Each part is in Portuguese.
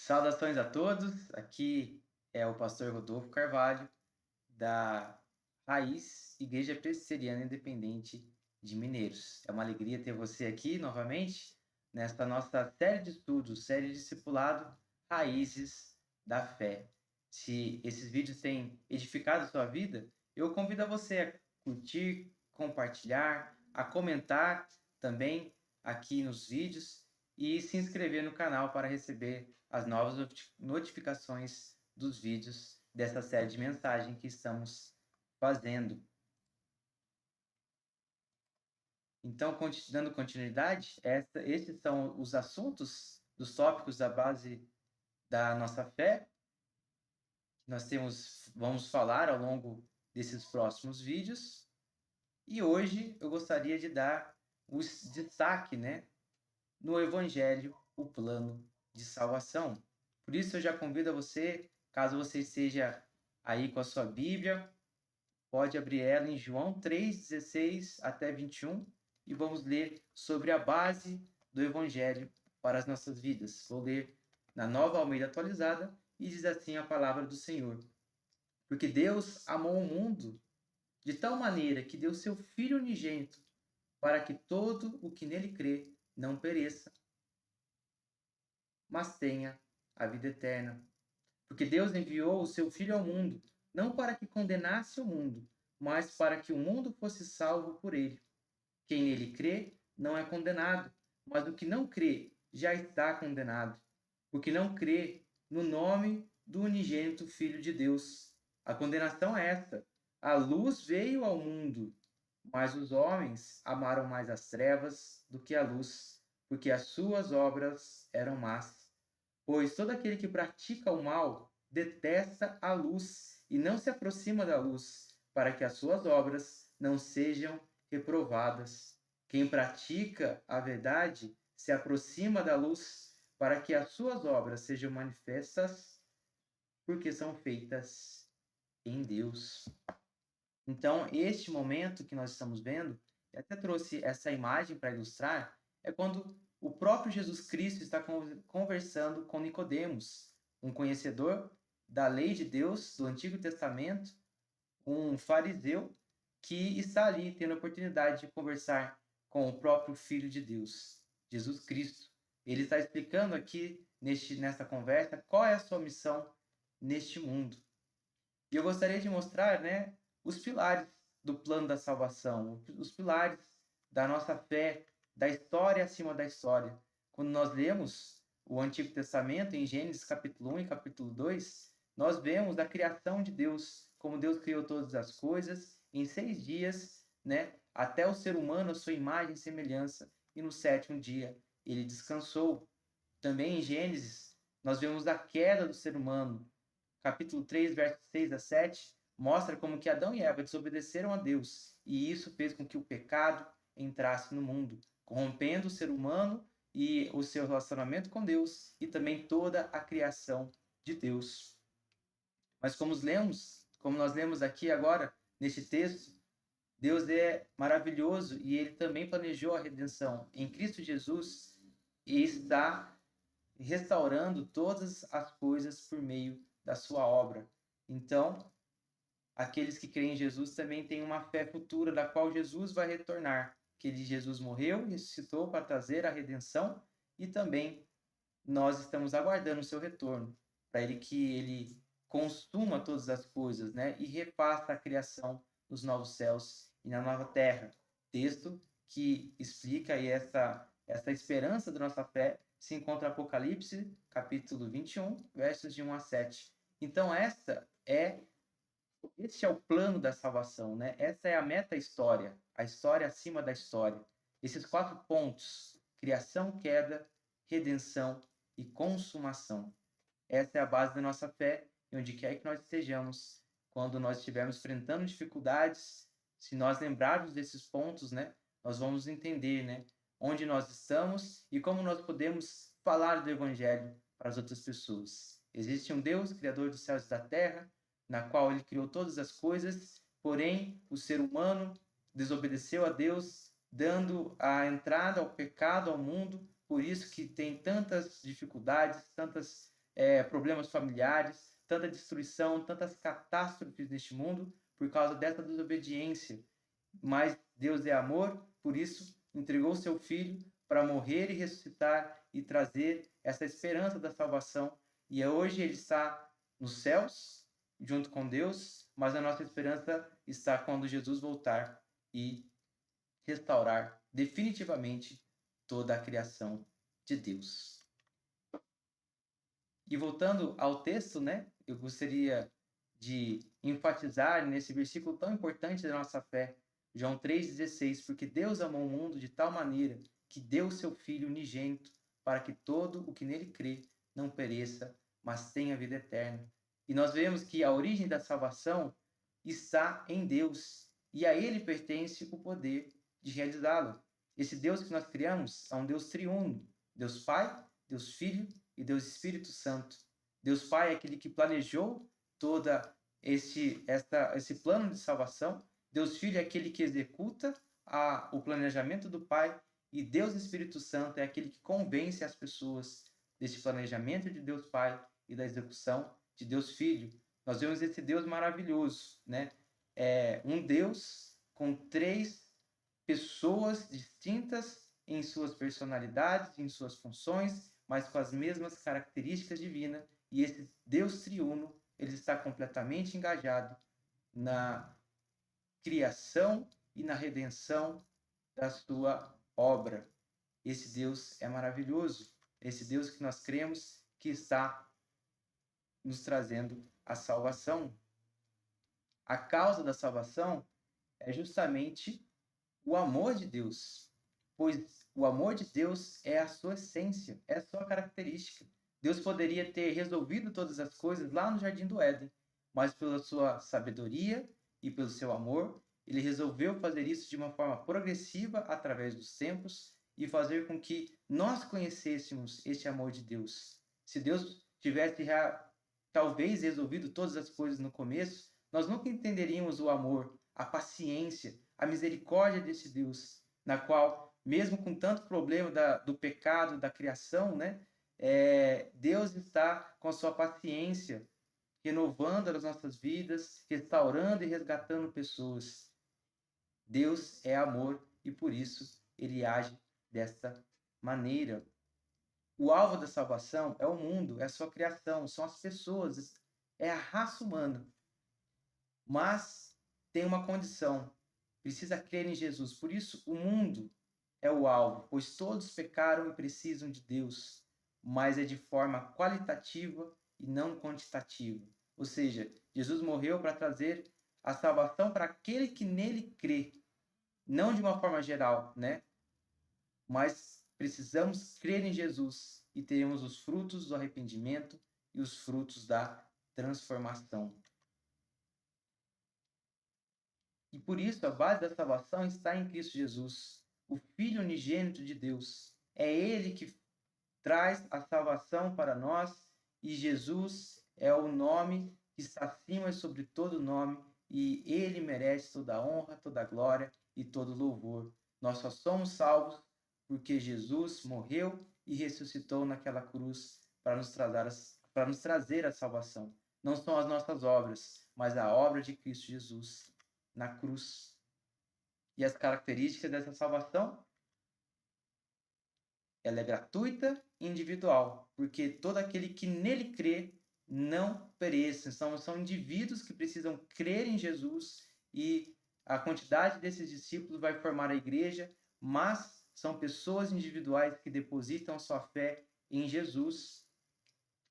Saudações a todos, aqui é o pastor Rodolfo Carvalho, da Raiz Igreja Presbiteriana Independente de Mineiros. É uma alegria ter você aqui novamente, nesta nossa série de estudos, série de discipulado, Raízes da Fé. Se esses vídeos têm edificado a sua vida, eu convido a você a curtir, compartilhar, a comentar também aqui nos vídeos e se inscrever no canal para receber as novas notificações dos vídeos dessa série de mensagem que estamos fazendo. Então, dando continuidade, esses são os assuntos dos tópicos da base da nossa fé. Vamos falar ao longo desses próximos vídeos. E hoje eu gostaria de dar o destaque, no Evangelho, o plano de salvação. Por isso eu já convido a você, caso você esteja aí com a sua Bíblia, pode abrir ela em João 3:16 até 21 e vamos ler sobre a base do Evangelho para as nossas vidas. Vou ler na Nova Almeida Atualizada e diz assim a palavra do Senhor. Porque Deus amou o mundo de tal maneira que deu seu Filho unigênito para que todo o que nele crê não pereça, mas tenha a vida eterna. Porque Deus enviou o seu Filho ao mundo, não para que condenasse o mundo, mas para que o mundo fosse salvo por ele. Quem nele crê não é condenado, mas o que não crê já está condenado, porque não crê no nome do unigênito Filho de Deus. A condenação é esta: a luz veio ao mundo, mas os homens amaram mais as trevas do que a luz, porque as suas obras eram más. Pois todo aquele que pratica o mal detesta a luz e não se aproxima da luz, para que as suas obras não sejam reprovadas. Quem pratica a verdade se aproxima da luz, para que as suas obras sejam manifestas, porque são feitas em Deus. Então, este momento que nós estamos vendo, eu até trouxe essa imagem para ilustrar, é quando o próprio Jesus Cristo está conversando com Nicodemos, um conhecedor da lei de Deus do Antigo Testamento, um fariseu que está ali tendo a oportunidade de conversar com o próprio Filho de Deus, Jesus Cristo. Ele está explicando aqui nesta conversa qual é a sua missão neste mundo. E eu gostaria de mostrar, os pilares do plano da salvação, os pilares da nossa fé, da história acima da história. Quando nós lemos o Antigo Testamento, em Gênesis capítulo 1 e capítulo 2, nós vemos a criação de Deus, como Deus criou todas as coisas em 6 dias, até o ser humano, a sua imagem e semelhança, e no 7º dia ele descansou. Também em Gênesis, nós vemos a queda do ser humano. Capítulo 3, versos 6 a 7, mostra como que Adão e Eva desobedeceram a Deus, e isso fez com que o pecado entrasse no mundo, corrompendo o ser humano e o seu relacionamento com Deus, e também toda a criação de Deus. Mas como nós lemos aqui agora, neste texto, Deus é maravilhoso e ele também planejou a redenção em Cristo Jesus e está restaurando todas as coisas por meio da sua obra. Então, aqueles que creem em Jesus também têm uma fé futura da qual Jesus vai retornar, que Jesus morreu e ressuscitou para trazer a redenção e também nós estamos aguardando o seu retorno, para que ele consuma todas as coisas, e refaça a criação nos novos céus e na nova terra. Texto que explica aí essa esperança da nossa fé se encontra em Apocalipse, capítulo 21, versos de 1 a 7. Então, este é o plano da salvação, Essa é a meta-história, a história acima da história. Esses 4 pontos: criação, queda, redenção e consumação. Essa é a base da nossa fé, e onde quer que nós estejamos, quando nós estivermos enfrentando dificuldades, se nós lembrarmos desses pontos, nós vamos entender, onde nós estamos e como nós podemos falar do Evangelho para as outras pessoas. Existe um Deus, Criador dos céus e da terra, na qual ele criou todas as coisas, porém o ser humano desobedeceu a Deus, dando a entrada ao pecado ao mundo, por isso que tem tantas dificuldades, tantas problemas familiares, tanta destruição, tantas catástrofes neste mundo por causa dessa desobediência. Mas Deus é amor, por isso entregou seu Filho para morrer e ressuscitar e trazer essa esperança da salvação. E hoje ele está nos céus, junto com Deus, mas a nossa esperança está quando Jesus voltar e restaurar definitivamente toda a criação de Deus. E voltando ao texto, né, eu gostaria de enfatizar nesse versículo tão importante da nossa fé, João 3,16, porque Deus amou o mundo de tal maneira que deu o seu Filho unigênito para que todo o que nele crê não pereça, mas tenha vida eterna. E nós vemos que a origem da salvação está em Deus, e a ele pertence o poder de realizá-lo. Esse Deus que nós criamos é um Deus triuno, Deus Pai, Deus Filho e Deus Espírito Santo. Deus Pai é aquele que planejou toda esse plano de salvação. Deus Filho é aquele que executa o planejamento do Pai. E Deus Espírito Santo é aquele que convence as pessoas desse planejamento de Deus Pai e da execução de Deus Filho. Nós vemos esse Deus maravilhoso, né? Um Deus com 3 pessoas distintas em suas personalidades, em suas funções, mas com as mesmas características divinas. E esse Deus triuno, ele está completamente engajado na criação e na redenção da sua obra. Esse Deus é maravilhoso. Esse Deus que nós cremos que está nos trazendo a salvação. A causa da salvação é justamente o amor de Deus, pois o amor de Deus é a sua essência, é a sua característica. Deus poderia ter resolvido todas as coisas lá no Jardim do Éden, mas pela sua sabedoria e pelo seu amor, ele resolveu fazer isso de uma forma progressiva através dos tempos e fazer com que nós conhecêssemos esse amor de Deus. Se Deus tivesse talvez resolvido todas as coisas no começo, nós nunca entenderíamos o amor, a paciência, a misericórdia desse Deus, na qual, mesmo com tanto problema do pecado, da criação, né, Deus está com a sua paciência, renovando as nossas vidas, restaurando e resgatando pessoas. Deus é amor e por isso ele age desta maneira. O alvo da salvação é o mundo, é a sua criação, são as pessoas, é a raça humana. Mas tem uma condição, precisa crer em Jesus. Por isso o mundo é o alvo, pois todos pecaram e precisam de Deus, mas é de forma qualitativa e não quantitativa. Ou seja, Jesus morreu para trazer a salvação para aquele que nele crê, não de uma forma geral, né? Mas precisamos crer em Jesus e teremos os frutos do arrependimento e os frutos da transformação. E por isso a base da salvação está em Cristo Jesus, o Filho unigênito de Deus. É Ele que traz a salvação para nós e Jesus é o nome que está acima sobre todo nome e Ele merece toda a honra, toda a glória e todo o louvor. Nós só somos salvos porque Jesus morreu e ressuscitou naquela cruz para nos trazer a salvação. Não são as nossas obras, mas a obra de Cristo Jesus na cruz. E as características dessa salvação? Ela é gratuita e individual, porque todo aquele que nele crê não pereça. São indivíduos que precisam crer em Jesus e a quantidade desses discípulos vai formar a igreja, mas são pessoas individuais que depositam sua fé em Jesus.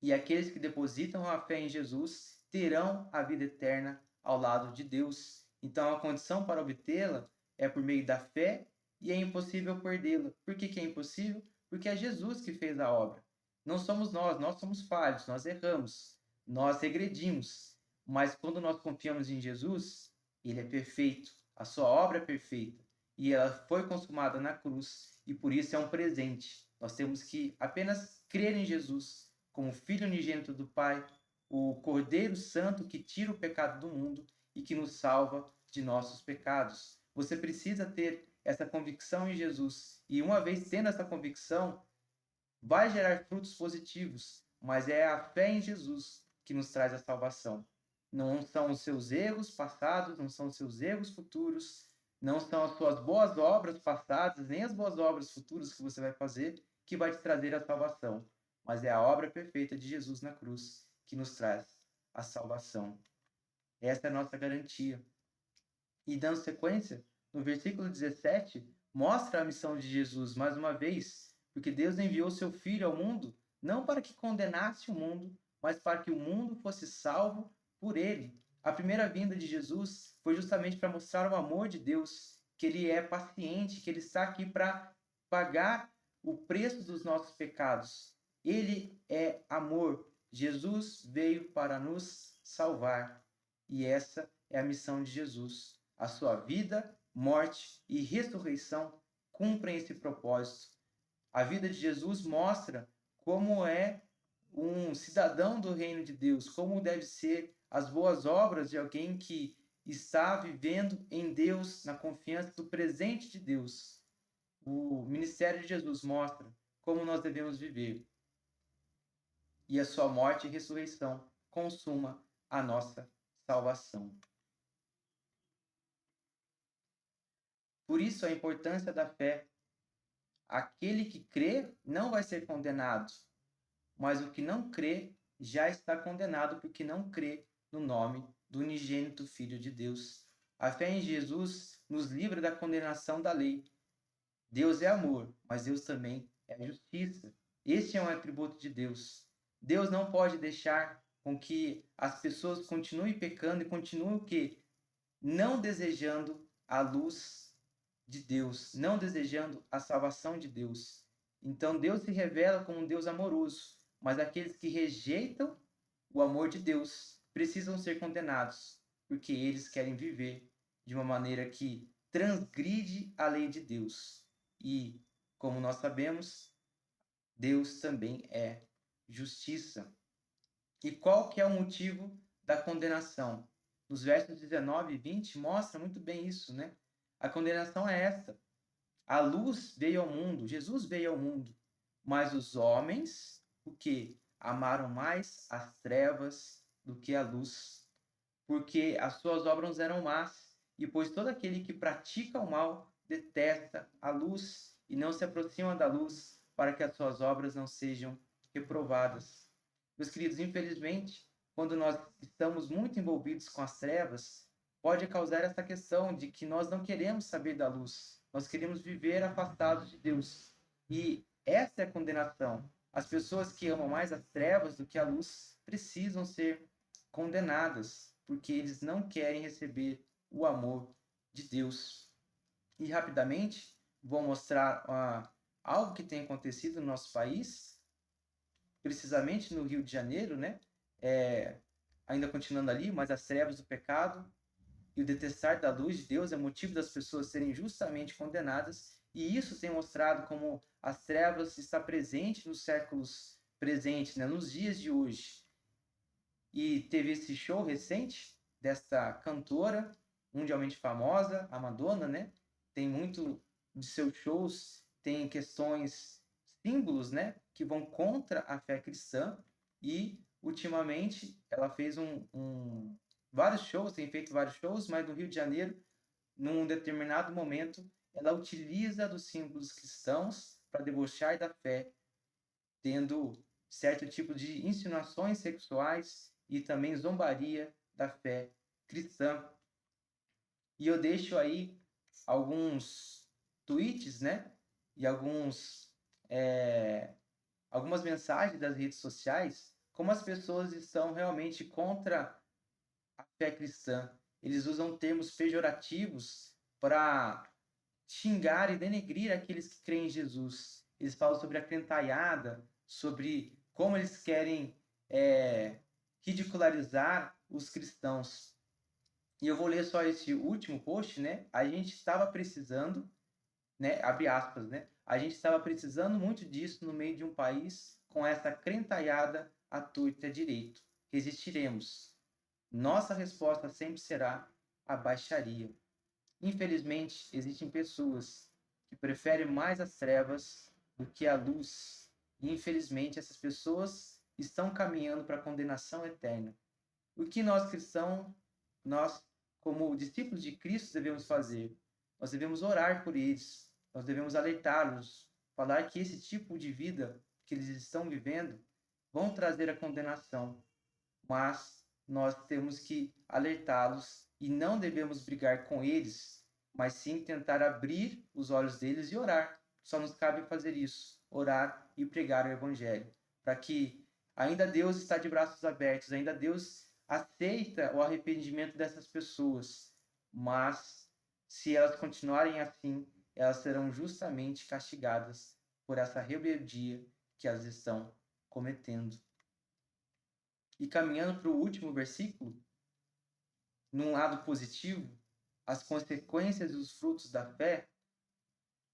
E aqueles que depositam a fé em Jesus terão a vida eterna ao lado de Deus. Então, a condição para obtê-la é por meio da fé e é impossível perdê-la. Por que é impossível? Porque é Jesus que fez a obra. Não somos nós somos falhos, nós erramos, nós regredimos. Mas quando nós confiamos em Jesus, ele é perfeito, a sua obra é perfeita. E ela foi consumada na cruz, e por isso é um presente. Nós temos que apenas crer em Jesus, como Filho unigênito do Pai, o Cordeiro Santo que tira o pecado do mundo e que nos salva de nossos pecados. Você precisa ter essa convicção em Jesus. E uma vez tendo essa convicção, vai gerar frutos positivos. mas é a fé em Jesus que nos traz a salvação. Não são os seus erros passados, não são os seus erros futuros, não são as suas boas obras passadas, nem as boas obras futuras que você vai fazer que vai te trazer a salvação, mas é a obra perfeita de Jesus na cruz que nos traz a salvação. Essa é a nossa garantia. E dando sequência, no versículo 17, mostra a missão de Jesus mais uma vez, porque Deus enviou seu Filho ao mundo, não para que condenasse o mundo, mas para que o mundo fosse salvo por ele. A primeira vinda de Jesus foi justamente para mostrar o amor de Deus, que ele é paciente, que ele está aqui para pagar o preço dos nossos pecados. Ele é amor. Jesus veio para nos salvar. E essa é a missão de Jesus. A sua vida, morte e ressurreição cumprem esse propósito. A vida de Jesus mostra como é um cidadão do reino de Deus, como deve ser as boas obras de alguém que está vivendo em Deus, na confiança do presente de Deus. O ministério de Jesus mostra como nós devemos viver. E a sua morte e ressurreição consuma a nossa salvação. Por isso a importância da fé. Aquele que crê não vai ser condenado, mas o que não crê já está condenado porque não crê no nome do unigênito Filho de Deus. A fé em Jesus nos livra da condenação da lei. Deus é amor, mas Deus também é justiça. Este é um atributo de Deus. Deus não pode deixar com que as pessoas continuem pecando e continuem o quê? Não desejando a luz de Deus, não desejando a salvação de Deus. Então Deus se revela como um Deus amoroso, mas aqueles que rejeitam o amor de Deus precisam ser condenados, porque eles querem viver de uma maneira que transgride a lei de Deus. E, como nós sabemos, Deus também é justiça. E qual que é o motivo da condenação? Nos versos 19 e 20 mostra muito bem isso, né? A condenação é essa. A luz veio ao mundo, Jesus veio ao mundo, mas os homens, o que? Amaram mais as trevas do que a luz, porque as suas obras eram más, e pois todo aquele que pratica o mal detesta a luz e não se aproxima da luz, para que as suas obras não sejam reprovadas. Meus queridos, infelizmente, quando nós estamos muito envolvidos com as trevas, pode causar essa questão de que nós não queremos saber da luz, nós queremos viver afastados de Deus. E essa é a condenação. As pessoas que amam mais as trevas do que a luz precisam ser condenadas, porque eles não querem receber o amor de Deus. E rapidamente vou mostrar algo que tem acontecido no nosso país, precisamente no Rio de Janeiro, né? Ainda continuando ali, mas as trevas do pecado e o detestar da luz de Deus é motivo das pessoas serem justamente condenadas, e isso tem mostrado como as trevas está presente nos séculos presentes, né? Nos dias de hoje. E teve esse show recente desta cantora mundialmente famosa, a Madonna, né? Tem muito de seus shows, tem questões, símbolos, né? Que vão contra a fé cristã, e ultimamente ela fez vários shows, tem feito vários shows, mas no Rio de Janeiro, num determinado momento, ela utiliza dos símbolos cristãos para debochar da fé, tendo certo tipo de insinuações sexuais e também zombaria da fé cristã. E eu deixo aí alguns tweets, né? E algumas mensagens das redes sociais, como as pessoas estão realmente contra a fé cristã. Eles usam termos pejorativos para xingar e denegrir aqueles que creem em Jesus. Eles falam sobre a crentaiada, sobre como eles querem ridicularizar os cristãos. E eu vou ler só esse último post, né? A gente estava precisando, né? Abre aspas, né? A gente estava precisando muito disso no meio de um país com essa crentaiada à torta e à direito. Resistiremos. Nossa resposta sempre será a baixaria. Infelizmente, existem pessoas que preferem mais as trevas do que a luz. E, infelizmente, essas pessoas estão caminhando para a condenação eterna. O que nós cristãos, nós como discípulos de Cristo devemos fazer? Nós devemos orar por eles, nós devemos alertá-los, falar que esse tipo de vida que eles estão vivendo vão trazer a condenação, mas nós temos que alertá-los e não devemos brigar com eles, mas sim tentar abrir os olhos deles e orar. Só nos cabe fazer isso, orar e pregar o evangelho, para que ainda Deus está de braços abertos, ainda Deus aceita o arrependimento dessas pessoas, mas se elas continuarem assim, elas serão justamente castigadas por essa rebeldia que elas estão cometendo. E caminhando para o último versículo, num lado positivo, as consequências e os frutos da fé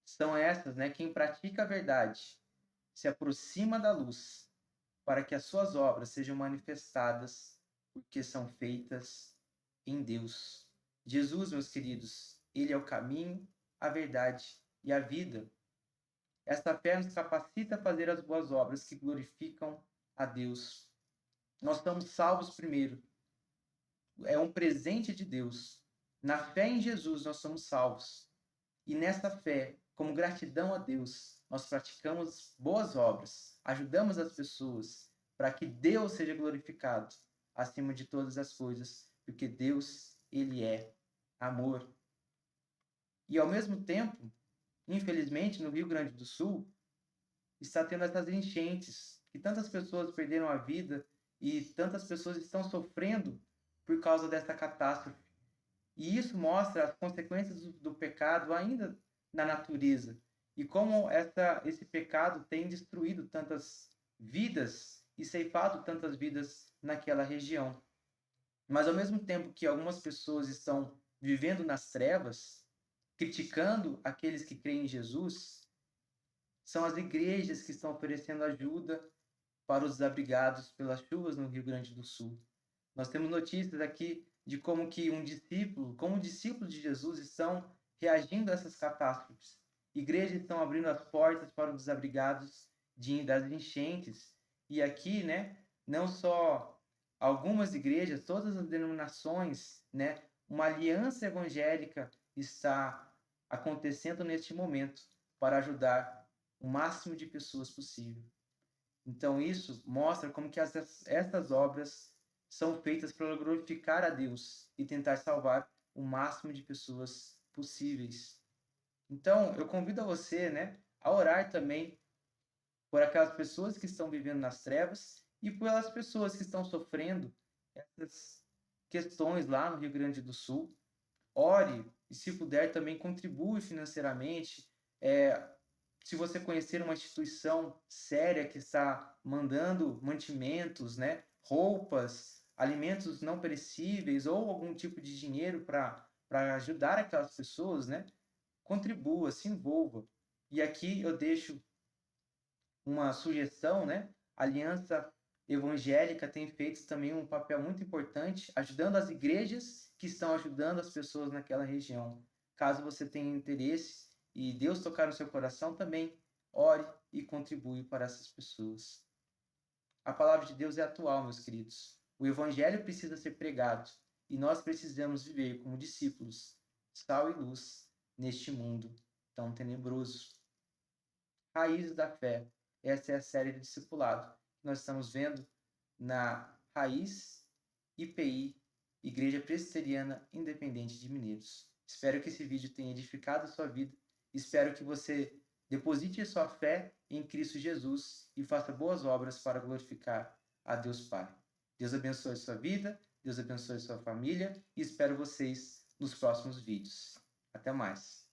são essas, né? Quem pratica a verdade se aproxima da luz, para que as suas obras sejam manifestadas, porque são feitas em Deus. Jesus, meus queridos, ele é o caminho, a verdade e a vida. Esta fé nos capacita a fazer as boas obras que glorificam a Deus. Nós estamos salvos primeiro. É um presente de Deus. Na fé em Jesus, nós somos salvos. E nessa fé, como gratidão a Deus, nós praticamos boas obras, ajudamos as pessoas, para que Deus seja glorificado acima de todas as coisas, porque Deus, ele é amor. E ao mesmo tempo, infelizmente, no Rio Grande do Sul, está tendo essas enchentes, que tantas pessoas perderam a vida e tantas pessoas estão sofrendo por causa dessa catástrofe. E isso mostra as consequências do pecado ainda na natureza e como esse pecado tem destruído tantas vidas e ceifado tantas vidas naquela região. Mas ao mesmo tempo que algumas pessoas estão vivendo nas trevas, criticando aqueles que creem em Jesus, são as igrejas que estão oferecendo ajuda para os desabrigados pelas chuvas no Rio Grande do Sul. Nós temos notícias aqui de como que como discípulos de Jesus estão reagindo a essas catástrofes. Igrejas estão abrindo as portas para os desabrigados das enchentes. E aqui, né, não só algumas igrejas, todas as denominações, né, uma aliança evangélica está acontecendo neste momento para ajudar o máximo de pessoas possível. Então isso mostra como que essas obras são feitas para glorificar a Deus e tentar salvar o máximo de pessoas possíveis. Então, eu convido a você, né, a orar também por aquelas pessoas que estão vivendo nas trevas e pelas pessoas que estão sofrendo essas questões lá no Rio Grande do Sul. Ore e, se puder, também contribui financeiramente. Se você conhecer uma instituição séria que está mandando mantimentos, né, roupas, alimentos não perecíveis ou algum tipo de dinheiro para ajudar aquelas pessoas, né, contribua, se envolva. E aqui eu deixo uma sugestão, né? A Aliança Evangélica tem feito também um papel muito importante, ajudando as igrejas que estão ajudando as pessoas naquela região. Caso você tenha interesse e Deus tocar no seu coração, também ore e contribui para essas pessoas. A palavra de Deus é atual, meus queridos. O evangelho precisa ser pregado e nós precisamos viver como discípulos, sal e luz neste mundo tão tenebroso. Raízes da fé. Essa é a série de discipulado que nós estamos vendo na Raiz IPI, Igreja Presbiteriana Independente de Mineiros. Espero que esse vídeo tenha edificado a sua vida. Espero que você deposite a sua fé em Cristo Jesus e faça boas obras para glorificar a Deus Pai. Deus abençoe a sua vida, Deus abençoe a sua família e espero vocês nos próximos vídeos. Até mais.